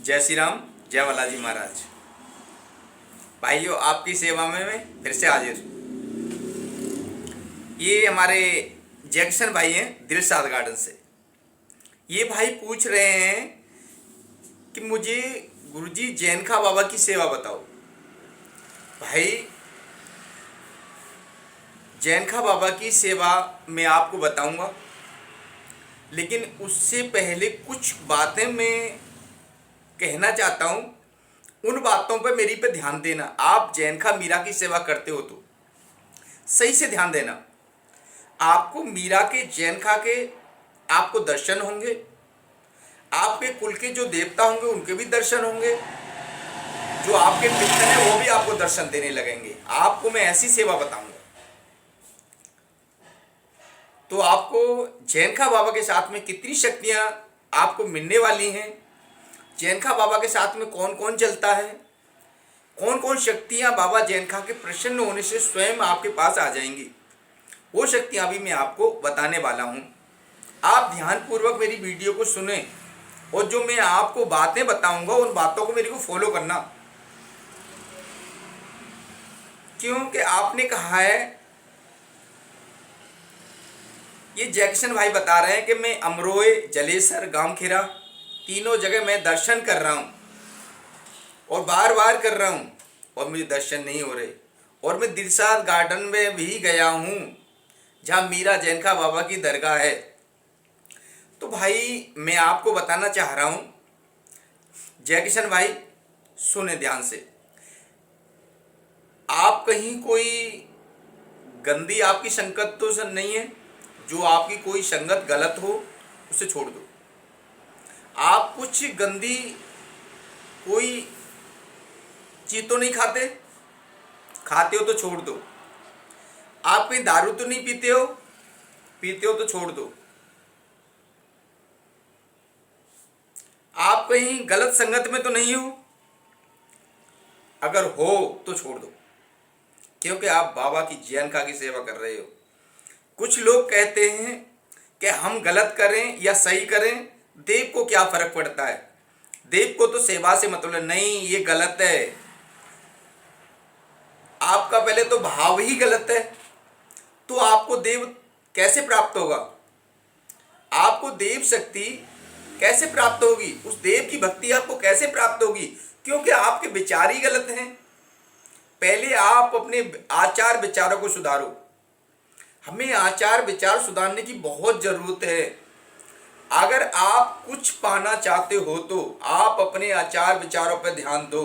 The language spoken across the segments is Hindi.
जय श्री राम, जय बालाजी महाराज। भाइयों, आपकी सेवा में मैं फिर से हाजिर। ये हमारे जैक्सन भाई हैं दिलशाद गार्डन से। ये भाई पूछ रहे हैं कि मुझे गुरुजी जैनखा बाबा की सेवा बताओ। भाई, जैनखा बाबा की सेवा मैं आपको बताऊंगा, लेकिन उससे पहले कुछ बातें मैं कहना चाहता हूं। उन बातों पर मेरी पे ध्यान देना। आप जैनखा मीरा की सेवा करते हो तो सही से ध्यान देना। आपको मीरा के जैनखा के आपको दर्शन होंगे, आपके कुल के जो देवता होंगे उनके भी दर्शन होंगे, जो आपके मित्र हैं वो भी आपको दर्शन देने लगेंगे। आपको मैं ऐसी सेवा बताऊंगा। तो आपको जैनखा बाबा के साथ में कितनी शक्तियां आपको मिलने वाली हैं, जैनखा बाबा के साथ में कौन कौन चलता है, कौन कौन शक्तियां बाबा जैनखा के प्रसन्न होने से स्वयं आपके पास आ जाएंगी, वो शक्तियां भी मैं आपको बताने वाला हूं। आप ध्यानपूर्वक मेरी वीडियो को सुने और जो मैं आपको बातें बताऊंगा उन बातों को मेरे को फॉलो करना। क्योंकि आपने कहा है, ये जैक्सन भाई बता रहे हैं कि मैं अमरोए, जलेसर, गामखेरा तीनों जगह मैं दर्शन कर रहा हूँ और बार बार कर रहा हूँ और मुझे दर्शन नहीं हो रहे। और मैं दिलशाद गार्डन में भी गया हूँ जहाँ मीरा जैनखा बाबा की दरगाह है। तो भाई, मैं आपको बताना चाह रहा हूँ, जैक्सन भाई सुने ध्यान से। आप कहीं कोई गंदी आपकी संगत तो नहीं है, जो आपकी कोई संगत गलत हो उसे छोड़ दो। आप कुछ गंदी कोई चीज तो नहीं खाते, खाते हो तो छोड़ दो। आप कहीं दारू तो नहीं पीते हो, पीते हो तो छोड़ दो। आप कहीं गलत संगत में तो नहीं हो, अगर हो तो छोड़ दो, क्योंकि आप बाबा की जैनखा की सेवा कर रहे हो। कुछ लोग कहते हैं कि हम गलत करें या सही करें, देव को क्या फर्क पड़ता है, देव को तो सेवा से मतलब नहीं, ये गलत है। आपका पहले तो भाव ही गलत है, तो आपको देव कैसे प्राप्त होगा, आपको देव शक्ति कैसे प्राप्त होगी, उस देव की भक्ति आपको कैसे प्राप्त होगी, क्योंकि आपके विचार ही गलत हैं। पहले आप अपने आचार विचारों को सुधारो। हमें आचार विचार सुधारने की बहुत जरूरत है। अगर आप कुछ पाना चाहते हो तो आप अपने आचार विचारों पर ध्यान दो।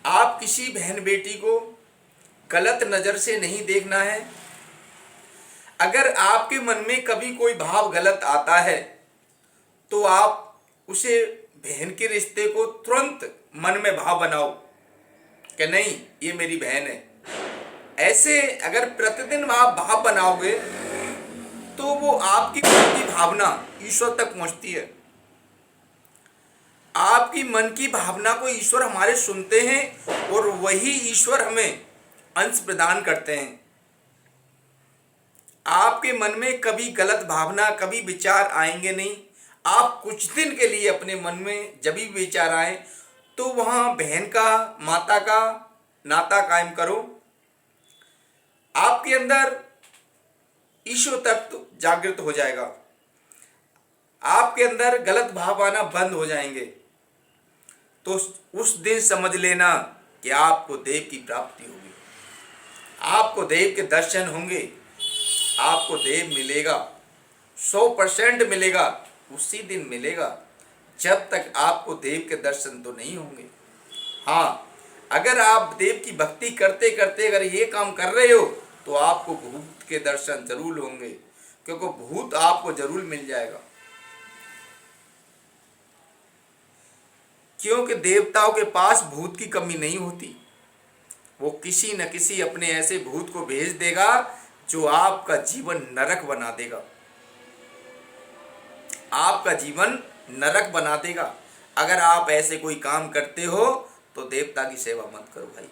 आप किसी बहन बेटी को गलत नजर से नहीं देखना है। अगर आपके मन में कभी कोई भाव गलत आता है तो आप उसे बहन के रिश्ते को तुरंत मन में भाव बनाओ कि नहीं, ये मेरी बहन है। ऐसे अगर प्रतिदिन आप भाव बनाओगे तो वो आपकी मन की भावना ईश्वर तक पहुंचती है। आपकी मन की भावना को ईश्वर हमारे सुनते हैं और वही ईश्वर हमें अंश प्रदान करते हैं। आपके मन में कभी गलत भावना, कभी विचार आएंगे नहीं। आप कुछ दिन के लिए अपने मन में जब भी विचार आए तो वहां बहन का, माता का नाता कायम करो। आपके अंदर ईश्वर तत्व जागृत हो जाएगा, आपके अंदर गलत भाव आना बंद हो जाएंगे। तो उस दिन समझ लेना कि आपको देव की प्राप्ति होगी, आपको देव के दर्शन होंगे, आपको देव मिलेगा, 100% मिलेगा। उसी दिन मिलेगा, जब तक आपको देव के दर्शन तो नहीं होंगे। हाँ, अगर आप देव की भक्ति करते करते अगर ये काम कर रहे हो तो आपको भूत के दर्शन जरूर होंगे, क्योंकि भूत आपको जरूर मिल जाएगा। क्योंकि देवताओं के पास भूत की कमी नहीं होती। वो किसी न किसी अपने ऐसे भूत को भेज देगा जो आपका जीवन नरक बना देगा, आपका जीवन नरक बना देगा। अगर आप ऐसे कोई काम करते हो तो देवता की सेवा मत करो भाई,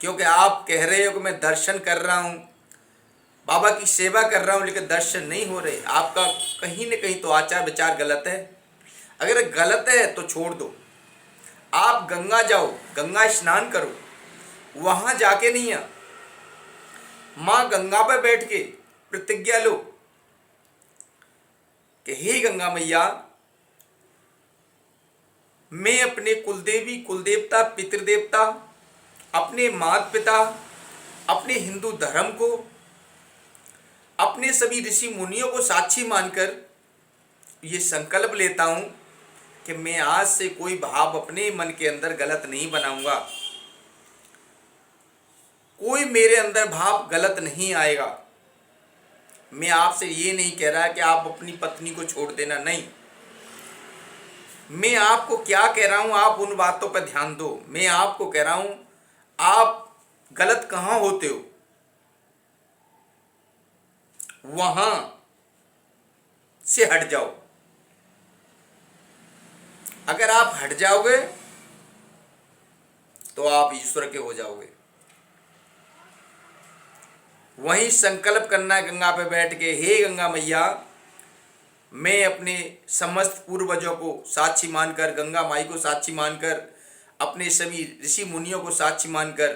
क्योंकि आप कह रहे हो कि मैं दर्शन कर रहा हूं, बाबा की सेवा कर रहा हूँ लेकिन दर्शन नहीं हो रहे, आपका कहीं न कहीं तो आचार विचार गलत है। अगर गलत है तो छोड़ दो, आप गंगा जाओ, गंगा स्नान करो, वहां जाके नहीं है, माँ गंगा पर बैठ के प्रतिज्ञा लो कि हे गंगा मैया, मैं अपने कुलदेवी कुलदेवता पितृदेवता, अपने माता पिता, अपने हिंदू धर्म को, अपने सभी ऋषि मुनियों को साक्षी मानकर ये संकल्प लेता हूं कि मैं आज से कोई भाव अपने मन के अंदर गलत नहीं बनाऊंगा, कोई मेरे अंदर भाव गलत नहीं आएगा। मैं आपसे ये नहीं कह रहा कि आप अपनी पत्नी को छोड़ देना, नहीं। मैं आपको क्या कह रहा हूं, आप उन बातों पर ध्यान दो। मैं आपको कह रहा हूं आप गलत कहां होते हो, वहां से हट जाओ। अगर आप हट जाओगे तो आप ईश्वर के हो जाओगे। वहीं संकल्प करना है गंगा पे बैठ के, हे गंगा मैया, मैं अपने समस्त पूर्वजों को साक्षी मानकर, गंगा माई को साक्षी मानकर, अपने सभी ऋषि मुनियों को साक्षी मानकर,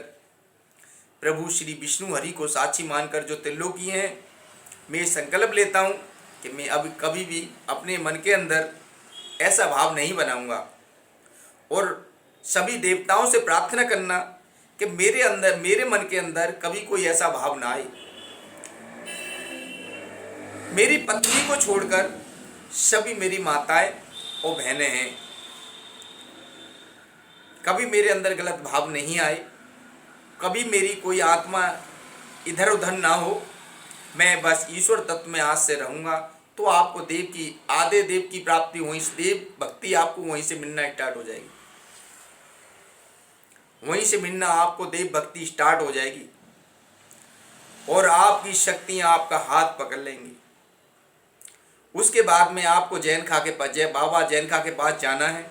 प्रभु श्री विष्णु हरि को साक्षी मानकर जो त्रिलोकी हैं, मैं संकल्प लेता हूं कि मैं अब कभी भी अपने मन के अंदर ऐसा भाव नहीं बनाऊंगा। और सभी देवताओं से प्रार्थना करना कि मेरे अंदर, मेरे मन के अंदर कभी कोई ऐसा भाव ना आए। मेरी पत्नी को छोड़कर सभी मेरी माताएं और बहनें हैं, कभी मेरे अंदर गलत भाव नहीं आए, कभी मेरी कोई आत्मा इधर उधर ना हो। मैं बस ईश्वर तत्व में आज से रहूंगा। तो आपको देव की, आधे देव की प्राप्ति, वहीं से देव भक्ति आपको वहीं से मिलना स्टार्ट हो जाएगी, वहीं से मिलना आपको देव भक्ति स्टार्ट हो जाएगी और आपकी शक्तियां आपका हाथ पकड़ लेंगी। उसके बाद में आपको बाबा जैन खा के पास जाना है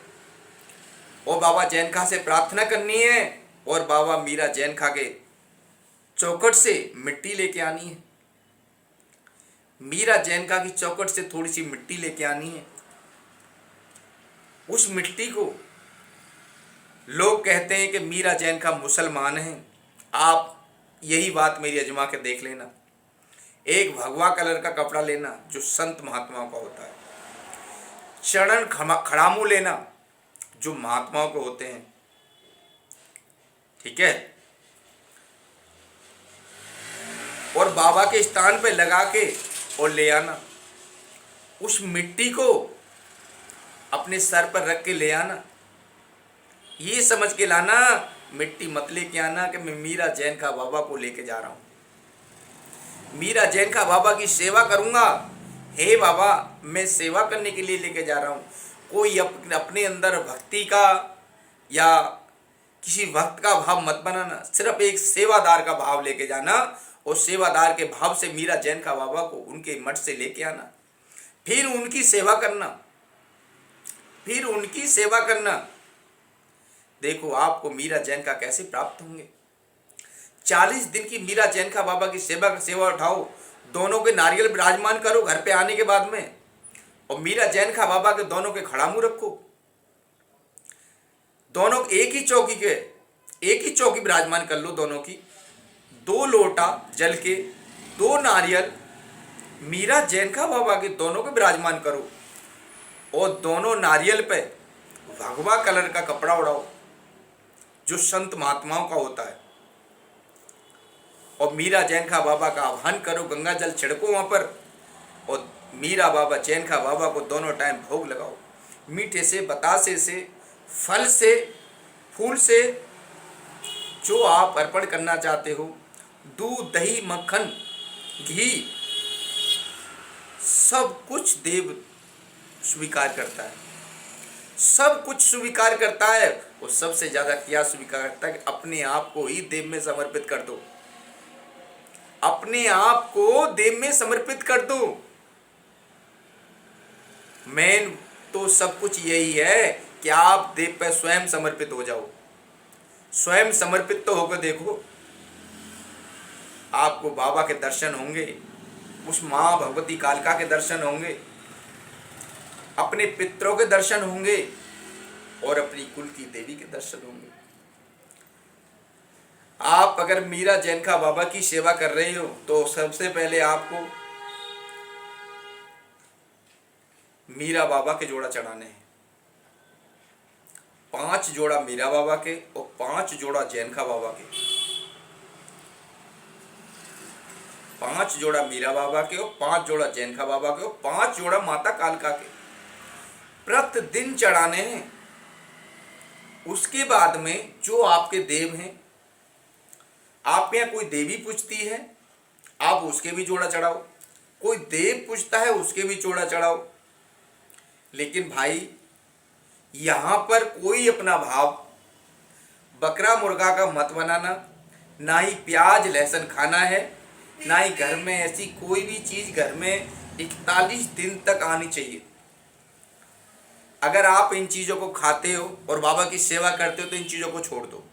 और बाबा जैन खा से प्रार्थना करनी है और बाबा मीरा जैन खा के चौखट से मिट्टी लेके आनी है। मीरा जैन खा की चौखट से थोड़ी सी मिट्टी लेके आनी है। उस मिट्टी को, लोग कहते हैं कि मीरा जैन खा मुसलमान है, आप यही बात मेरी अजमा के देख लेना। एक भगवा कलर का कपड़ा लेना जो संत महात्माओं का होता है, चरण खड़ामू लेना जो महात्माओं के होते हैं, ठीक है, और बाबा के स्थान पे लगा के और ले आना। उस मिट्टी को अपने सर पर रख के ले आना, ये समझ के लाना, मिट्टी मत लेके आना कि मैं मीरा जैन खा बाबा को लेके जा रहा हूं, मीरा जैन खा बाबा की सेवा करूंगा। हे बाबा, मैं सेवा करने के लिए लेके जा रहा हूं। कोई अपने अंदर भक्ति का या किसी भक्त का भाव मत बनाना, सिर्फ एक सेवादार का भाव लेके जाना और सेवादार के भाव से मीरा जैन खा बाबा को उनके मठ से लेके आना, फिर उनकी सेवा करना, फिर उनकी सेवा करना। देखो आपको मीरा जैन खा कैसे प्राप्त होंगे। 40 दिन की मीरा जैन खा बाबा की सेवा उठाओ, दोनों के नारियल विराजमान करो घर पे आने के बाद में, और मीरा जैन खा बाबा के दोनों के खड़ामू रखो, दोनों एक ही चौकी विराजमान कर लो दोनों की। 2 लोटा जल के 2 नारियल मीरा जैन खा बाबा के दोनों को विराजमान करो और दोनों नारियल पे भगवा कलर का कपड़ा उड़ाओ जो संत महात्माओं का होता है, और मीरा जैन खा बाबा का आह्वान करो, गंगा जल छिड़को वहां पर, और मीरा बाबा जैन खा बाबा को दोनों टाइम भोग लगाओ, मीठे से, बतासे से, फल से, फूल से, जो आप अर्पण करना चाहते हो। दूध, दही, मक्खन, घी, सब कुछ देव स्वीकार करता है, सब कुछ स्वीकार करता है। और सबसे ज्यादा क्या स्वीकार करता है कि अपने आप को ही देव में समर्पित कर दो, अपने आप को देव में समर्पित कर दो। मेन तो सब कुछ यही है कि आप देव पर स्वयं समर्पित हो जाओ। स्वयं समर्पित तो होकर देखो, आपको बाबा के दर्शन होंगे, उस माँ भगवती कालिका के दर्शन होंगे, अपने पितरों के दर्शन होंगे और अपनी कुल की देवी के दर्शन होंगे। आप अगर मीरा जैनखा बाबा की सेवा कर रहे हो तो सबसे पहले आपको मीरा बाबा के जोड़ा चढ़ाने हैं। 5 जोड़ा मीरा बाबा के और 5 जोड़ा जैनखा बाबा के। 5 जोड़ा मीरा बाबा के और 5 जोड़ा जैनखा बाबा के और 5 जोड़ा माता कालिका के प्रतिदिन चढ़ाने हैं। उसके बाद में जो आपके देव हैं, आप यहाँ कोई देवी पूजती है, आप उसके भी जोड़ा चढ़ाओ। कोई देव पूजता है, उसके भी जोड़ा चढ़ाओ। लेकिन भाई यहाँ पर कोई अपना भाव बकरा मुर्गा का मत बनाना, ना ही प्याज लहसुन खाना है, ना ही घर में ऐसी कोई भी चीज घर में 41 दिन तक आनी चाहिए। अगर आप इन चीजों को खाते हो और बाबा की सेवा करते हो तो इन चीजों को छोड़ दो।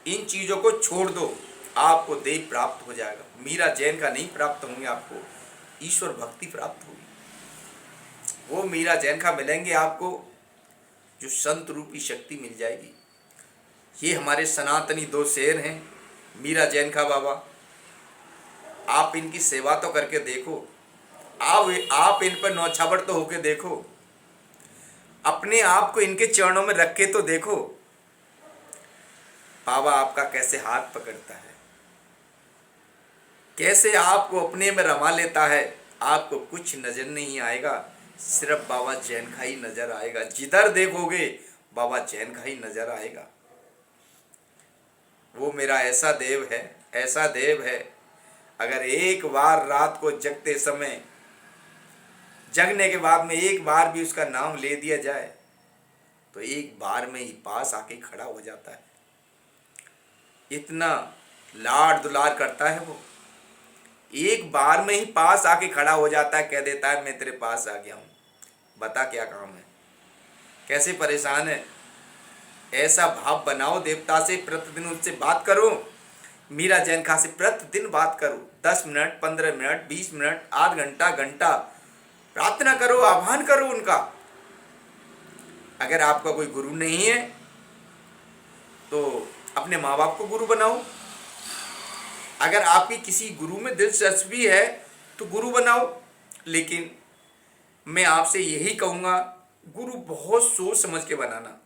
इन चीजों को छोड़ दो, आपको देव प्राप्त हो जाएगा। मीरा जैन का नहीं प्राप्त होंगे, आपको ईश्वर भक्ति प्राप्त होगी। वो मीरा जैन का मिलेंगे आपको जो संत रूपी शक्ति मिल जाएगी। ये हमारे सनातनी 2 शेर हैं, मीरा जैन का बाबा। आप इनकी सेवा तो करके देखो, आप इन पर नौछावर तो होके देखो, अपने आप को इनके चरणों में रख के तो देखो बाबा आपका कैसे हाथ पकड़ता है, कैसे आपको अपने में रमा लेता है। आपको कुछ नजर नहीं आएगा, सिर्फ बाबा जैन का ही नजर आएगा। जिधर देखोगे बाबा जैन का ही नजर आएगा। वो मेरा ऐसा देव है, ऐसा देव है, अगर एक बार रात को जगते समय, जगने के बाद में एक बार भी उसका नाम ले दिया जाए तो एक बार में ही पास आके खड़ा हो जाता है। इतना लाड दुलार करता है वो, एक बार में ही पास आके खड़ा हो जाता है, कह देता है मैं तेरे पास आ गया हूँ, बता क्या काम है, कैसे परेशान है। ऐसा भाव बनाओ देवता से, प्रतिदिन उससे बात करो। मीरा जैनखा से प्रतिदिन बात करो, 10 मिनट 15 मिनट 20 मिनट आध घंटा घंटा प्रार्थना करो, आह्वान करो उनका। अगर आपका कोई गुरु नहीं है तो अपने माँ बाप को गुरु बनाओ। अगर आपकी किसी गुरु में दिलचस्पी है तो गुरु बनाओ। लेकिन मैं आपसे यही कहूँगा, गुरु बहुत सोच समझ के बनाना,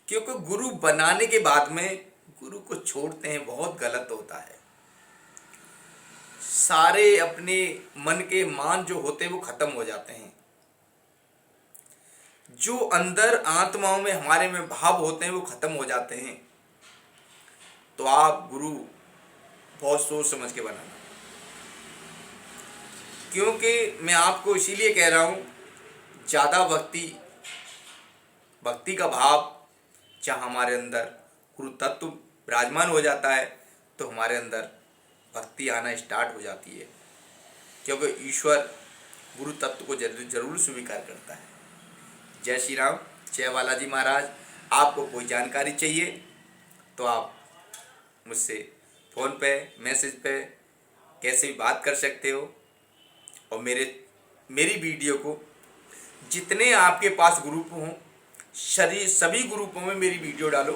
क्योंकि गुरु बनाने के बाद में गुरु को छोड़ते हैं बहुत गलत होता है। सारे अपने मन के मान जो होते हैं वो खत्म हो जाते हैं। जो अंदर आत्माओं में हमारे में भाव होते हैं वो खत्म हो जाते हैं। तो आप गुरु बहुत सोच समझ के बनाना, क्योंकि मैं आपको इसीलिए कह रहा हूँ, ज़्यादा भक्ति का भाव जहाँ हमारे अंदर गुरु तत्व विराजमान हो जाता है तो हमारे अंदर भक्ति आना स्टार्ट हो जाती है, क्योंकि ईश्वर गुरु तत्व को जरूर स्वीकार करता है। जय श्री राम, जय बालाजी महाराज। आपको कोई जानकारी चाहिए तो आप मुझसे फ़ोन पे मैसेज पे कैसे भी बात कर सकते हो। और मेरी वीडियो को जितने आपके पास ग्रुप हों, सभी ग्रुपों में मेरी वीडियो डालो,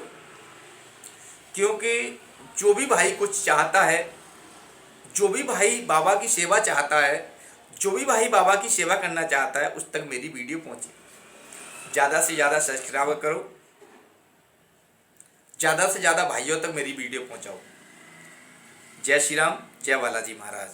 क्योंकि जो भी भाई कुछ चाहता है, जो भी भाई बाबा की सेवा चाहता है, जो भी भाई बाबा की सेवा करना चाहता है, उस तक मेरी वीडियो पहुंचे। ज़्यादा से ज़्यादा सब्सक्राइब करो, ज़्यादा से ज़्यादा भाइयों तक मेरी वीडियो पहुंचाओ। जय श्री राम, जय बालाजी महाराज।